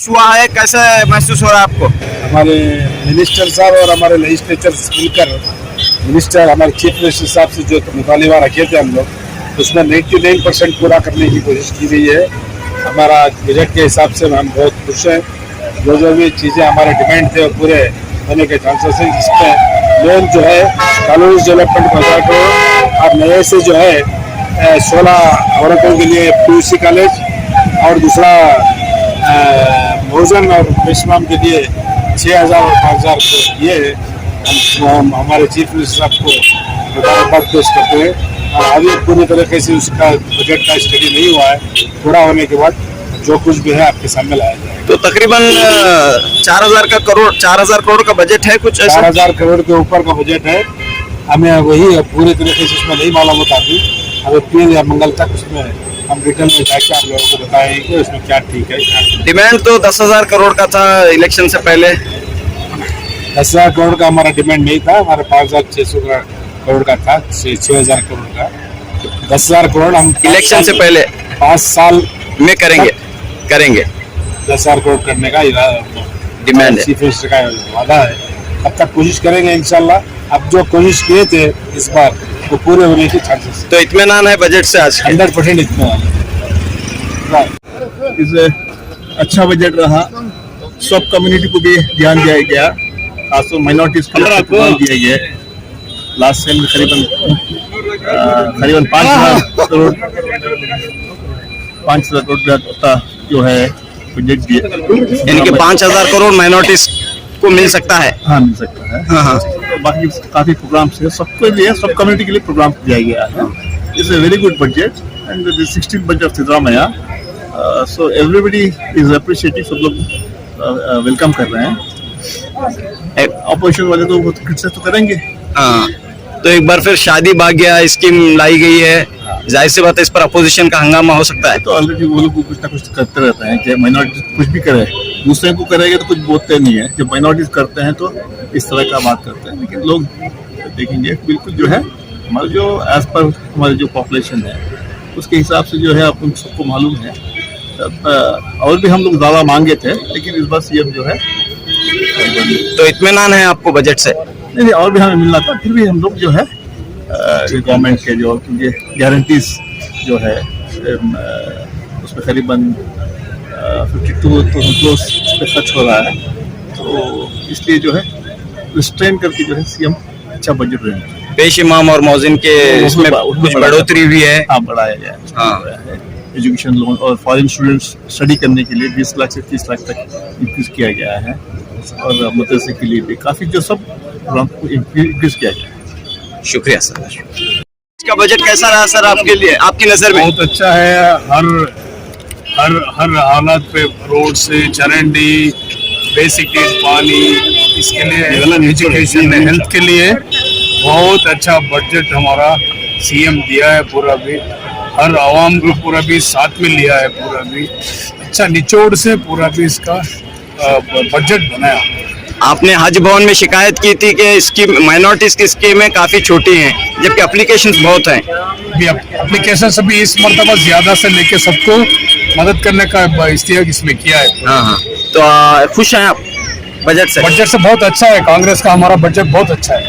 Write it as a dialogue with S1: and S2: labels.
S1: हुआ है, कैसा महसूस हो रहा है आपको?
S2: हमारे मिनिस्टर साहब और हमारे लेजिस्लेचर मिलकर मिनिस्टर हमारे चीफ मिनिस्टर साहब से जो मुतालिबा रखे थे हम लोग, उसमें 99% पूरा करने की कोशिश की गई है। हमारा बजट के हिसाब से हम बहुत खुश हैं। जो भी चीज़ें हमारे डिमांड थे वो पूरे होने के चांसेस हैं। जिसमें मेन जो है कॉलोनी डेवलपमेंट को 1000 करोड़ और नए से जो है 16 औरतों के लिए PUC कॉलेज और दूसरा भोजन और विश्राम के लिए 6000 और 5000 ये हम हमारे चीफ मिनिस्टर साहब को मुबारकबाद पेश करते हैं। और अभी पूरी तरीके से उसका बजट का स्टडी नहीं हुआ है, पूरा होने के बाद जो कुछ भी है आपके सामने लाया जाएगा।
S1: तो तकरीबन 4000 करोड़ का बजट है, कुछ
S2: 4000 करोड़ के ऊपर का बजट है। हमें वही पूरी तरीके से उसमें नहीं मालूम होता थी। हमें 3 या मंगल तक उसमें हम रिटर्न में जाके आप लोगों को बताएंगे कि उसमें क्या ठीक है क्या नहीं।
S1: डिमांड तो 10,000 करोड़ का था इलेक्शन से पहले।
S2: 10,000 करोड़ का हमारा डिमांड नहीं था, हमारे 5,600 करोड़ का था, 6,000 करोड़ का। 10,000 करोड़ हम
S1: इलेक्शन से पहले
S2: 5 साल
S1: में करेंगे
S2: 10,000 करोड़ करने का
S1: डिमांड है।
S2: चीफ मिनिस्टर का वादा है। अब तक कोशिश करेंगे इंशाल्लाह। अब जो कोशिश किए थे इस बार वो पूरे होने की चांसेस।
S1: तो इत्मीनान है बजट से आज?
S2: 100% इत्मीनान।
S3: इस अच्छा बजट रहा, सब कम्युनिटी को भी ध्यान दिया गया, खासतौर माइनॉरिटीज को ध्यान दिया गया। लास्ट टाइम करीबन 5,000 करोड़ का जो है बजट दिया,
S1: यानी कि 5,000 करोड़ माइनॉरिटीज को मिल सकता है।
S3: हाँ मिल सकता है।
S1: हाँ।
S3: तो बाकी काफी प्रोग्राम्स है, सबके लिए, सब कम्युनिटी के लिए प्रोग्राम दिया गया है। It's a very good budget and the 16th budget of Siddaramaiah, so everybody is appreciating. सब लोग वेलकम कर रहे हैं। अपोजिशन वाले तो बहुत क्रिटिसाइज तो करेंगे।
S1: हाँ, तो एक बार फिर शादी भाग्य स्कीम लाई गई है, जाहिर सी बात है इस पर अपोजिशन का हंगामा हो सकता है।
S3: तो ऑलरेडी वो लोग कुछ ना कुछ करते रहते हैं कि माइनॉरिटी कुछ भी करे, दूसरे को करेंगे तो कुछ बोलते नहीं है। जब माइनॉरिटीज करते हैं तो इस तरह का बात करते हैं। लेकिन लोग देखेंगे बिल्कुल जो है हमारा जो एज पर हमारी जो पॉपुलेशन है उसके हिसाब से जो है अपन सबको मालूम है। और भी हम लोग ज़्यादा मांगे थे, लेकिन इस बार CM जो है
S1: तो इत्मीनान है आपको बजट से?
S3: नहीं, और भी हमें मिलना था। फिर भी हम लोग जो है गवर्नमेंट के जो गारंटीज जो है उसमें करीबन 52,000 पे खर्च हो रहा है। तो इसलिए जो है रिस्ट्रेन करके जो है CM अच्छा बजट रहेगा।
S1: पेश इमाम और मौजिन के इसमें कुछ बढ़ोतरी भी है।
S3: हाँ, बढ़ाया गया है। हाँ, एजुकेशन लोन और फॉरेन स्टूडेंट्स स्टडी करने के लिए 20 लाख से 30 लाख तक इंक्रीज किया गया है। और मदरसे के लिए भी काफ़ी जो सब प्रोग्राम को इंक्रीज किया गया है।
S1: शुक्रिया सर। इसका बजट कैसा रहा सर आपके लिए, आपकी नज़र में?
S4: बहुत अच्छा है। हर हालत पे रोड से चरंडी, बेसिक नीड, पानी, इसके लिए एजुकेशन, हेल्थ के लिए बहुत अच्छा बजट हमारा CM दिया है। पूरा भी हर आवाम को पूरा भी साथ में लिया है। पूरा भी अच्छा निचोड़ से पूरा भी इसका बजट बनाया।
S1: आपने हज भवन में शिकायत की थी कि स्कीम माइनॉरिटीज की स्कीमें काफ़ी छोटी हैं, जबकि एप्लीकेशंस बहुत हैं।
S4: एप्लीकेशन से भी इस मरतबा ज़्यादा से लेके सबको मदद करने का इस्तेमाल इसमें किया है।
S1: हाँ, तो खुश हैं आप बजट से?
S4: बजट से बहुत अच्छा है। कांग्रेस का हमारा बजट बहुत अच्छा है।